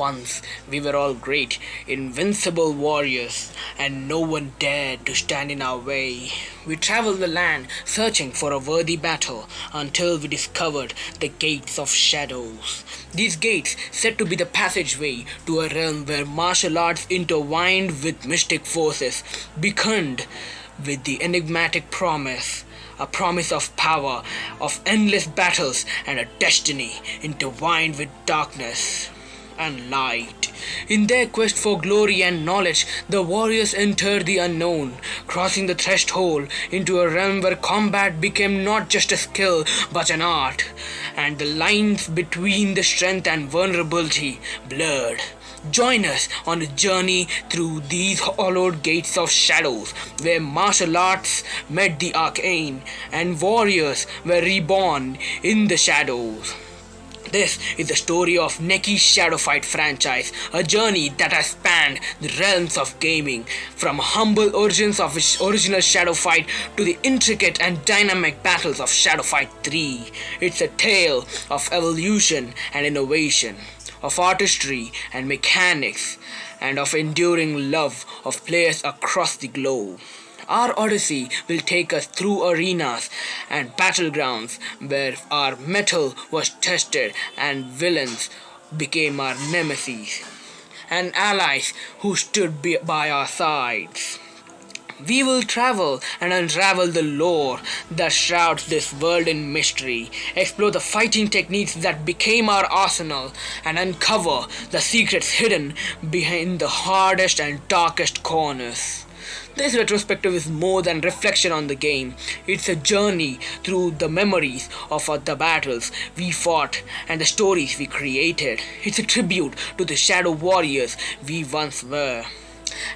Once we were all great, invincible warriors, and no one dared to stand in our way. We traveled the land searching for a worthy battle until we discovered the gates of shadows. These gates said to be the passageway to a realm where martial arts intertwined with mystic forces, beckoned with the enigmatic promise. A promise of power, of endless battles, and a destiny intertwined with darkness and light. In their quest for glory and knowledge, the warriors entered the unknown, crossing the threshold into a realm where combat became not just a skill but an art, and the lines between the strength and vulnerability blurred. Join us on a journey through these hollowed gates of shadows, where martial arts met the arcane and warriors were reborn in the shadows. This is the story of Nekki Shadow Fight franchise, a journey that has spanned the realms of gaming, from humble origins of its original Shadow Fight to the intricate and dynamic battles of Shadow Fight 3. It's a tale of evolution and innovation, of artistry and mechanics, and of enduring love of players across the globe. Our odyssey will take us through arenas and battlegrounds where our mettle was tested and villains became our nemesis and allies who stood by our sides. We will travel and unravel the lore that shrouds this world in mystery, explore the fighting techniques that became our arsenal, and uncover the secrets hidden behind the hardest and darkest corners. This retrospective is more than reflection on the game. It's a journey through the memories of the battles we fought and the stories we created. It's a tribute to the shadow warriors we once were,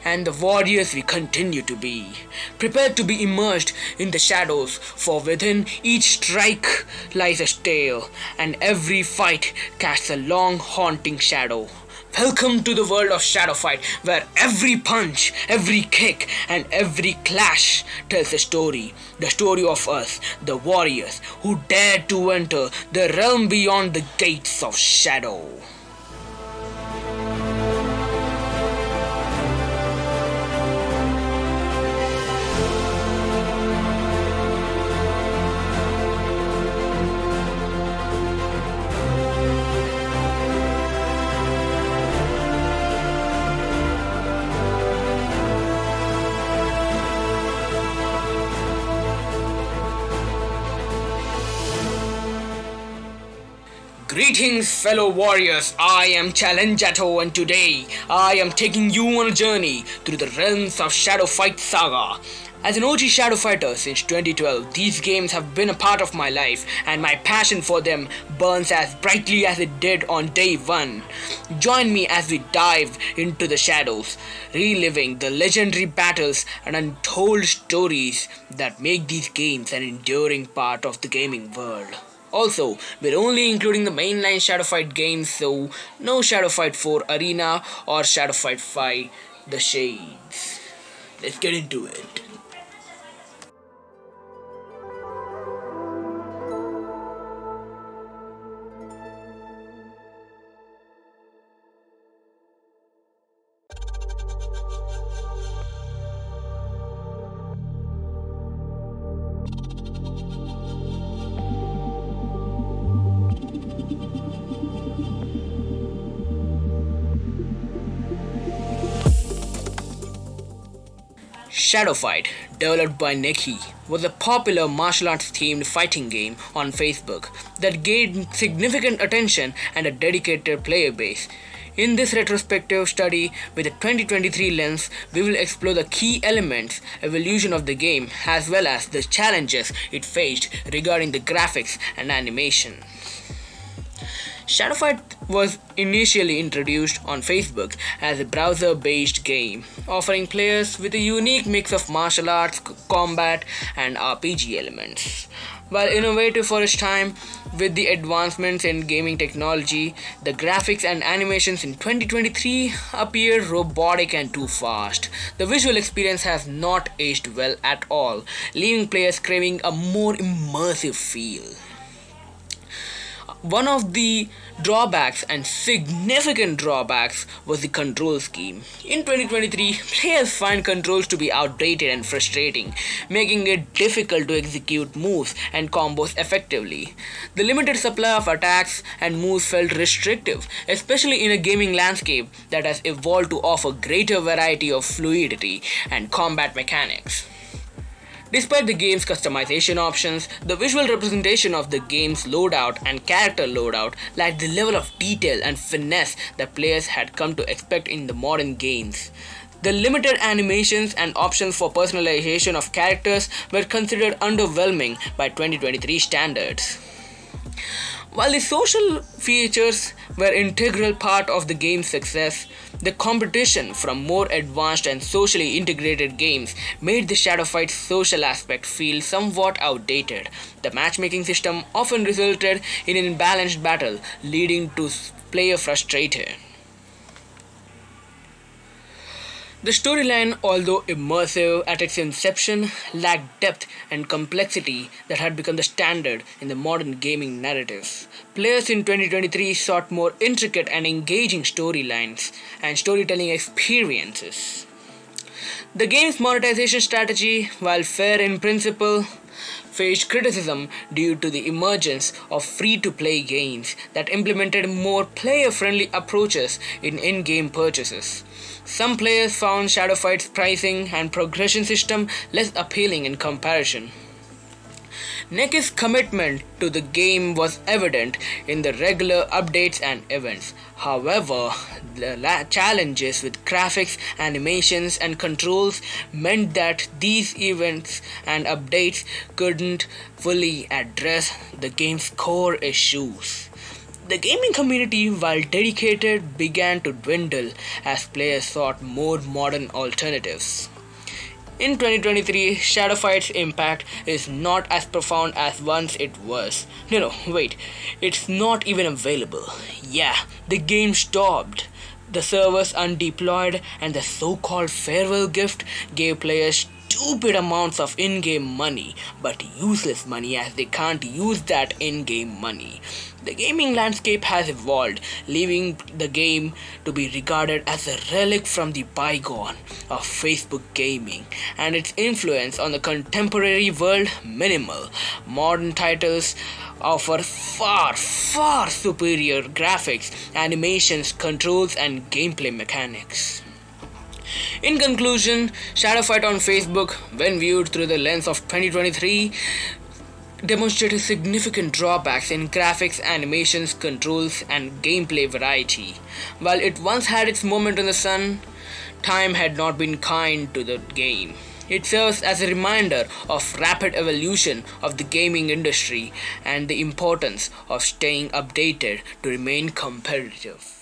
and the warriors we continue to be. Prepared to be immersed in the shadows, for within each strike lies a tale, and every fight casts a long haunting shadow. Welcome to the world of Shadow Fight, where every punch, every kick, and every clash tells a story. The story of us, the warriors, who dared to enter the realm beyond the gates of shadow. Greetings, fellow warriors. I am Challenjato, and today I am taking you on a journey through the realms of Shadow Fight Saga. As an OG Shadow Fighter since 2012, these games have been a part of my life, and my passion for them burns as brightly as it did on day one. Join me as we dive into the shadows, reliving the legendary battles and untold stories that make these games an enduring part of the gaming world. Also, we're only including the mainline Shadow Fight games, so no Shadow Fight 4 Arena or Shadow Fight 5 The Shades. Let's get into it. Shadow Fight, developed by Nekki, was a popular martial arts themed fighting game on Facebook that gained significant attention and a dedicated player base. In this retrospective study with a 2023 lens, we will explore the key elements, evolution of the game, as well as the challenges it faced regarding the graphics and animation. Shadow Fight was initially introduced on Facebook as a browser-based game, offering players with a unique mix of martial arts, combat, and RPG elements. While innovative for its time, with the advancements in gaming technology, the graphics and animations in 2023 appear robotic and too fast. The visual experience has not aged well at all, leaving players craving a more immersive feel. One of the drawbacks and significant drawbacks was the control scheme. In 2023, players find controls to be outdated and frustrating, making it difficult to execute moves and combos effectively. The limited supply of attacks and moves felt restrictive, especially in a gaming landscape that has evolved to offer greater variety of fluidity and combat mechanics. Despite the game's customization options, the visual representation of the game's loadout and character loadout lacked the level of detail and finesse that players had come to expect in the modern games. The limited animations and options for personalization of characters were considered underwhelming by 2023 standards. While the social features were an integral part of the game's success, the competition from more advanced and socially integrated games made the Shadow Fight's social aspect feel somewhat outdated. The matchmaking system often resulted in an imbalanced battle, leading to player frustration. The storyline, although immersive at its inception, lacked depth and complexity that had become the standard in the modern gaming narratives. Players in 2023 sought more intricate and engaging storylines and storytelling experiences. The game's monetization strategy, while fair in principle, faced criticism due to the emergence of free-to-play games that implemented more player-friendly approaches in-game purchases. Some players found Shadow Fight's pricing and progression system less appealing in comparison. Nekki's commitment to the game was evident in the regular updates and events. However, the challenges with graphics, animations, and controls meant that these events and updates couldn't fully address the game's core issues. The gaming community, while dedicated, began to dwindle as players sought more modern alternatives. In 2023, Shadow Fight's impact is not as profound as once it was. No, wait, it's not even available. Yeah, the game stopped. The servers undeployed and the so-called farewell gift gave players stupid amounts of in-game money, but useless money as they can't use that in-game money. The gaming landscape has evolved, leaving the game to be regarded as a relic from the bygone of Facebook gaming, and its influence on the contemporary world minimal. Modern titles offer far superior graphics, animations, controls, and gameplay mechanics. In conclusion, Shadow Fight on Facebook, when viewed through the lens of 2023, demonstrated significant drawbacks in graphics, animations, controls, and gameplay variety. While it once had its moment in the sun, time had not been kind to the game. It serves as a reminder of rapid evolution of the gaming industry and the importance of staying updated to remain competitive.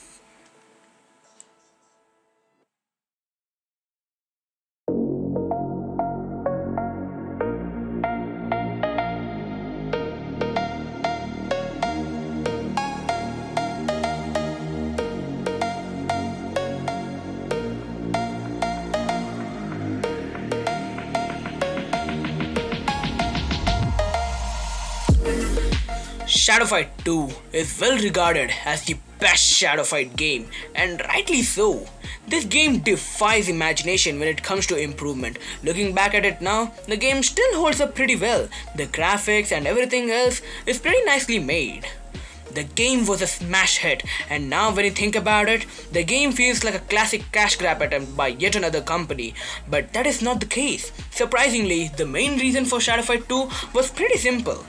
Shadow Fight 2 is well regarded as the best Shadow Fight game, and rightly so. This game defies imagination when it comes to improvement. Looking back at it now, the game still holds up pretty well. The graphics and everything else is pretty nicely made. The game was a smash hit, and now when you think about it, the game feels like a classic cash grab attempt by yet another company. But that is not the case. Surprisingly, the main reason for Shadow Fight 2 was pretty simple.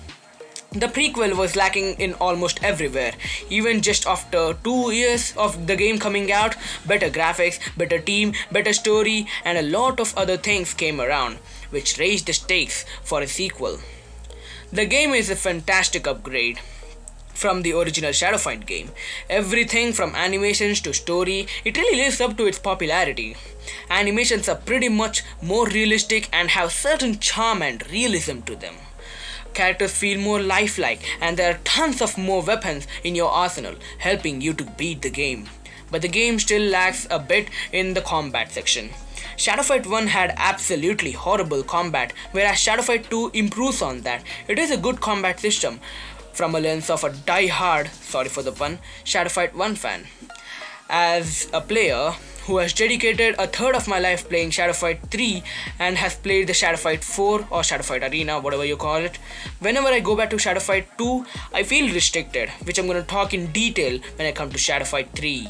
The prequel was lacking in almost everywhere. Even just after 2 years of the game coming out, better graphics, better team, better story, and a lot of other things came around, which raised the stakes for a sequel. The game is a fantastic upgrade from the original Shadow Fight game. Everything from animations to story, it really lives up to its popularity. Animations are pretty much more realistic and have certain charm and realism to them. Characters feel more lifelike, and there are tons of more weapons in your arsenal, helping you to beat the game. But the game still lacks a bit in the combat section. Shadow Fight 1 had absolutely horrible combat, whereas Shadow Fight 2 improves on that. It is a good combat system, from a lens of a die-hard, sorry for the pun, Shadow Fight 1 fan. As a player who has dedicated a third of my life playing Shadow Fight 3 and has played the Shadow Fight 4 or Shadow Fight Arena, whatever you call it, whenever I go back to Shadow Fight 2, I feel restricted, which I'm going to talk in detail when I come to Shadow Fight 3.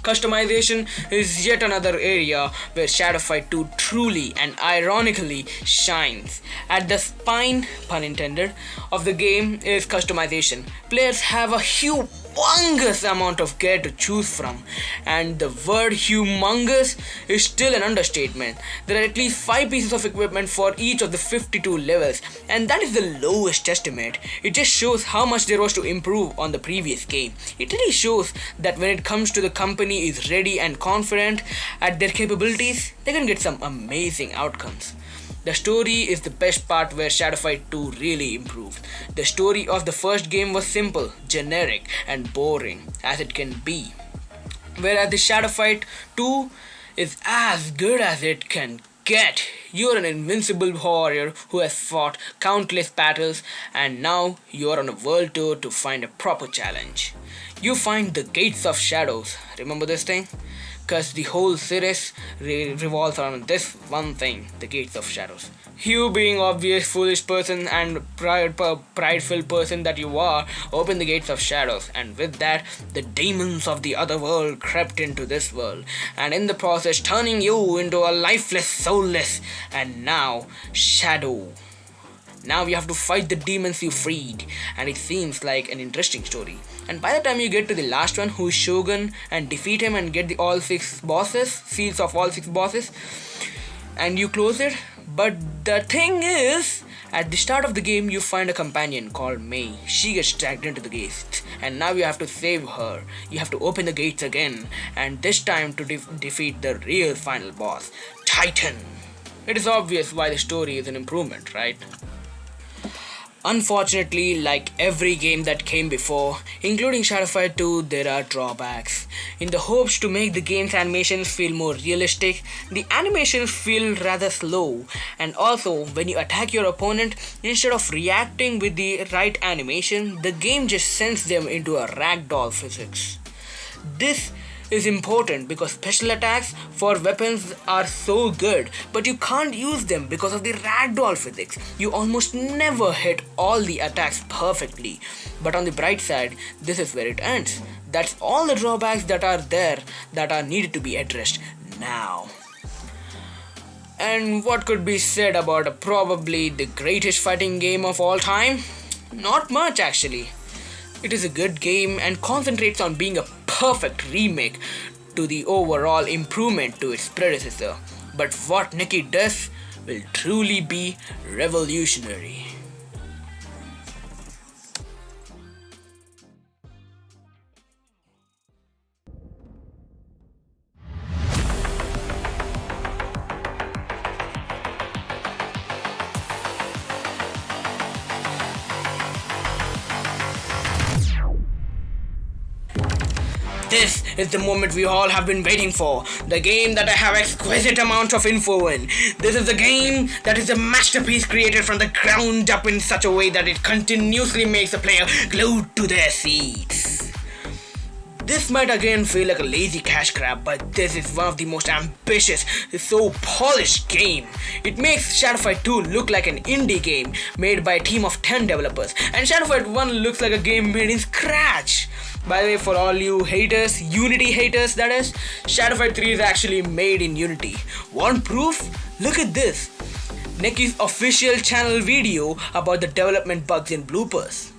Customization is yet another area where Shadow Fight 2 truly and ironically shines. At the spine, pun intended, of the game is customization. Players have a humongous amount of gear to choose from, and the word humongous is still an understatement. There are at least 5 pieces of equipment for each of the 52 levels, and that is the lowest estimate. It just shows how much there was to improve on the previous game. It really shows that when it comes to the company is ready and confident at their capabilities, they can get some amazing outcomes. The story is the best part where Shadow Fight 2 really improved. The story of the first game was simple, generic, and boring as it can be, whereas the Shadow Fight 2 is as good as it can get. You're an invincible warrior who has fought countless battles, and now you're on a world tour to find a proper challenge. You find the Gates of Shadows. Remember this thing? Because the whole series revolves around this one thing, the Gates of Shadows. You, being obvious foolish person and prideful person that you are, open the Gates of Shadows, and with that, the demons of the other world crept into this world, and in the process turning you into a lifeless, soulless, and now shadow. Now you have to fight the demons you freed, and it seems like an interesting story. And by the time you get to the last one, who is Shogun, and defeat him and get the all 6 bosses, seals of all 6 bosses, and you close it. But the thing is, at the start of the game, you find a companion called Mei. She gets dragged into the gates, and now you have to save her. You have to open the gates again, and this time to defeat the real final boss, Titan. It is obvious why the story is an improvement, right? Unfortunately, like every game that came before, including Shadow Fight 2, there are drawbacks. In the hopes to make the game's animations feel more realistic, the animations feel rather slow, and also when you attack your opponent, instead of reacting with the right animation, the game just sends them into a ragdoll physics. This is important because special attacks for weapons are so good, but you can't use them because of the ragdoll physics. You almost never hit all the attacks perfectly. But on the bright side, this is where it ends. That's all the drawbacks that are there that are needed to be addressed now. And what could be said about probably the greatest fighting game of all time? Not much actually. It is a good game and concentrates on being a perfect remake to the overall improvement to its predecessor. But what Nekki does will truly be revolutionary. This is the moment we all have been waiting for. The game that I have exquisite amount of info in. This is a game that is a masterpiece created from the ground up in such a way that it continuously makes the player glued to their seats. This might again feel like a lazy cash grab, but this is one of the most ambitious, so polished game. It makes Shadow Fight 2 look like an indie game made by a team of 10 developers, and Shadow Fight 1 looks like a game made in scratch. By the way, for all you haters, Unity haters that is, Shadow Fight 3 is actually made in Unity. Want proof? Look at this. Nekki's official channel video about the development bugs and bloopers.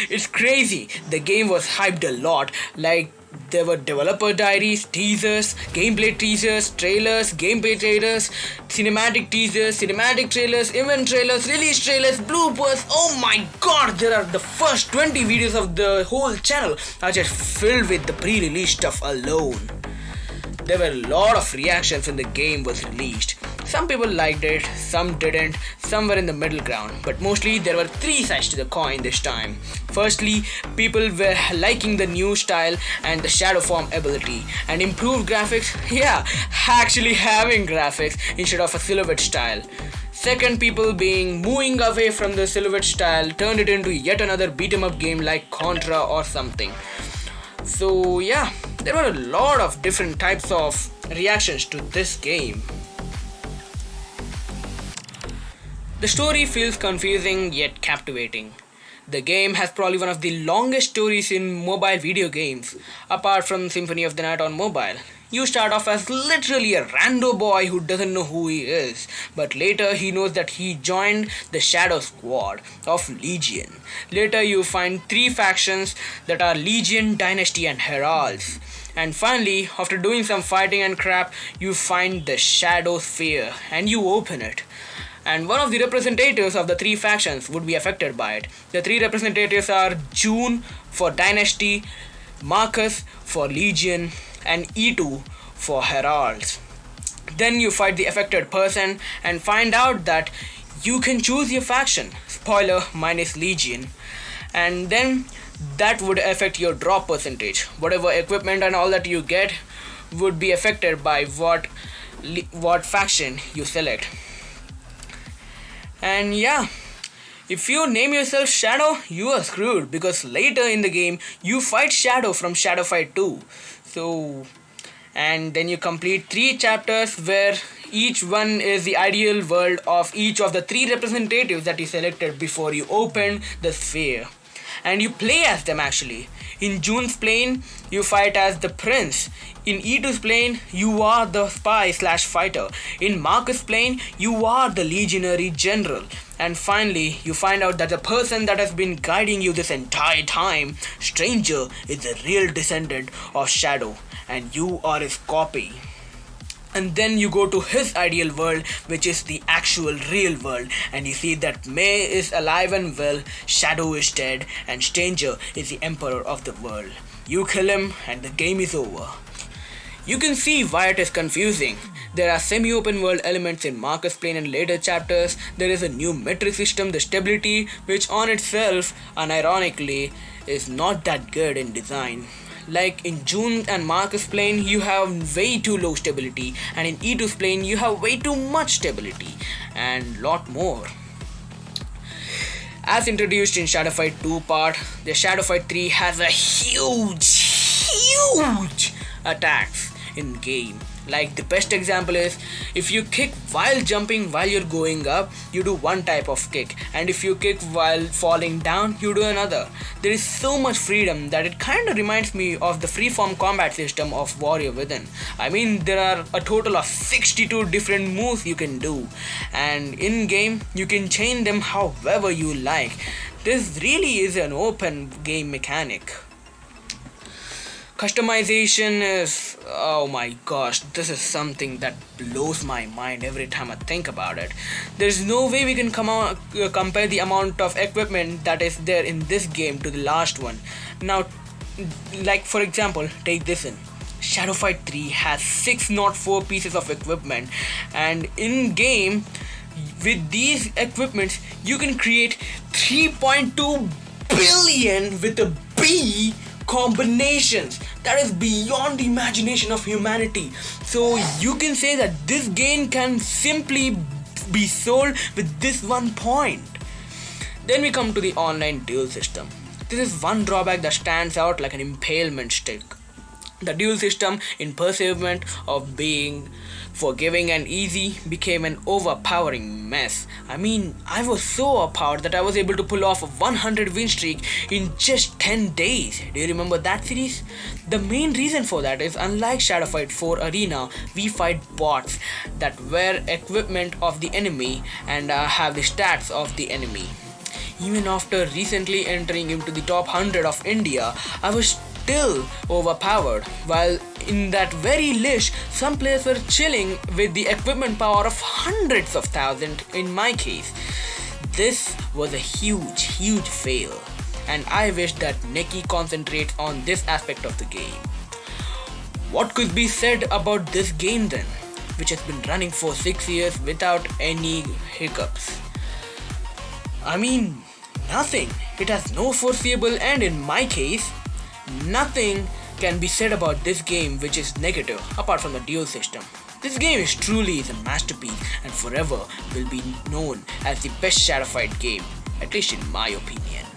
It's crazy. The game was hyped a lot, like there were developer diaries, teasers, gameplay teasers, trailers, gameplay trailers, cinematic teasers, cinematic trailers, event trailers, release trailers, bloopers. Oh my god, there are the first 20 videos of the whole channel are just filled with the pre-release stuff alone. There were a lot of reactions when the game was released. Some people liked it, some didn't, some were in the middle ground, but mostly there were 3 sides to the coin this time. Firstly, people were liking the new style and the shadow form ability, and improved graphics, actually having graphics instead of a silhouette style. Second, people being moving away from the silhouette style turned it into yet another beat 'em up game like Contra or something. So yeah, there were a lot of different types of reactions to this game. The story feels confusing yet captivating. The game has probably one of the longest stories in mobile video games, apart from Symphony of the Night on mobile. You start off as literally a rando boy who doesn't know who he is, but later he knows that he joined the Shadow Squad of Legion. Later you find three factions that are Legion, Dynasty and Heralds. And finally, after doing some fighting and crap, you find the Shadow Sphere and you open it. And one of the representatives of the three factions would be affected by it. The three representatives are June for Dynasty, Marcus for Legion, and E2 for Heralds. Then you fight the affected person and find out that you can choose your faction. Spoiler, minus Legion. And then that would affect your drop percentage. Whatever equipment and all that you get would be affected by what faction you select. And yeah, if you name yourself Shadow, you are screwed because later in the game you fight Shadow from Shadow Fight 2. And then you complete 3 chapters where each one is the ideal world of each of the 3 representatives that you selected before you open the sphere. And you play as them actually. In June's plane, you fight as the prince. In E2's plane, you are the spy / fighter. In Marcus' plane, you are the legionary general. And finally, you find out that the person that has been guiding you this entire time, Stranger, is the real descendant of Shadow, and you are his copy. And then you go to his ideal world, which is the actual real world, and you see that May is alive and well, Shadow is dead, and Stranger is the emperor of the world. You kill him and the game is over. You can see why it is confusing. There are semi-open world elements in Marcus Plane and later chapters. There is a new metric system, the stability, which on itself, unironically, is not that good in design. Like in June and Marcus plane, you have way too low stability, and in E2's plane, you have way too much stability, and lot more. As introduced in Shadow Fight 2 part, the Shadow Fight 3 has a huge attacks in game. Like the best example is, if you kick while jumping while you're going up, you do one type of kick, and if you kick while falling down, you do another. There is so much freedom that it kinda reminds me of the freeform combat system of Warrior Within. I mean, there are a total of 62 different moves you can do, and in game, you can chain them however you like. This really is an open game mechanic. Customization is, oh my gosh, this is something that blows my mind every time I think about it. There's no way we can compare the amount of equipment that is there in this game to the last one. Now, like for example, take this in. Shadow Fight 3 has 604 pieces of equipment, and in game, with these equipments, you can create 3.2 billion with a B combinations that is beyond the imagination of humanity. So you can say that this game can simply be sold with this one point. Then we come to the online duel system. This is one drawback that stands out like an impalement stick. The duel system, in pursuit of being forgiving and easy, became an overpowering mess. I mean, I was so overpowered that I was able to pull off a 100 win streak in just 10 days. Do you remember that series? The main reason for that is, unlike Shadow Fight 4 Arena, we fight bots that wear equipment of the enemy and have the stats of the enemy. Even after recently entering into the top 100 of India, I was still overpowered, while in that very list, some players were chilling with the equipment power of hundreds of thousands in my case. This was a huge fail, and I wish that Nekki concentrates on this aspect of the game. What could be said about this game then, which has been running for 6 years without any hiccups? I mean, nothing. It has no foreseeable end in my case. Nothing can be said about this game which is negative apart from the duel system. This game is truly a masterpiece and forever will be known as the best Shadow Fight game, at least in my opinion.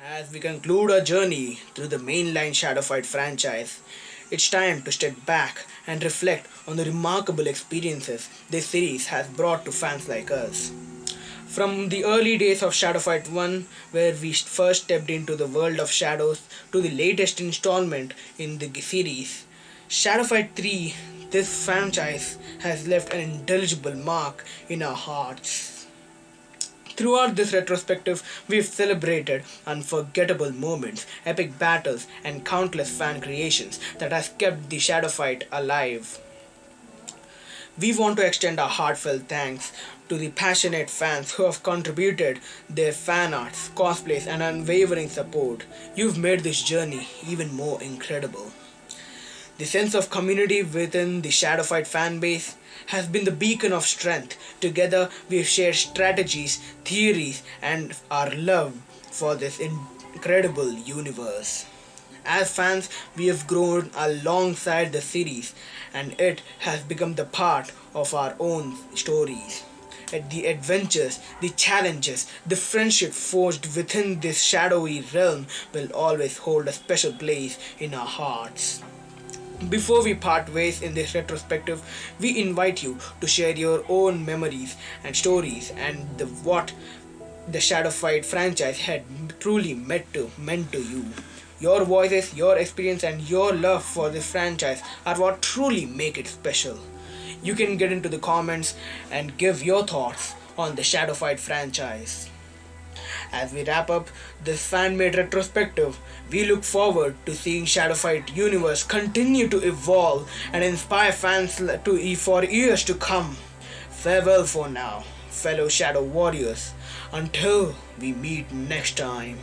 As we conclude our journey through the mainline Shadow Fight franchise, it's time to step back and reflect on the remarkable experiences this series has brought to fans like us. From the early days of Shadow Fight 1, where we first stepped into the world of shadows, to the latest installment in the series, Shadow Fight 3, this franchise has left an indelible mark in our hearts. Throughout this retrospective, we've celebrated unforgettable moments, epic battles, and countless fan creations that has kept the Shadow Fight alive. We want to extend our heartfelt thanks to the passionate fans who have contributed their fan arts, cosplays, and unwavering support. You've made this journey even more incredible. The sense of community within the Shadow Fight fanbase has been the beacon of strength. Together, we've shared strategies, theories, and our love for this incredible universe. As fans, we have grown alongside the series, and it has become the part of our own stories. The adventures, the challenges, the friendship forged within this shadowy realm will always hold a special place in our hearts. Before we part ways in this retrospective, we invite you to share your own memories and stories and what the Shadow Fight franchise had truly meant to you. Your voices, your experience, and your love for this franchise are what truly make it special. You can get into the comments and give your thoughts on the Shadow Fight franchise. As we wrap up this fan-made retrospective, we look forward to seeing Shadow Fight universe continue to evolve and inspire fans for years to come. Farewell for now, fellow Shadow Warriors, until we meet next time.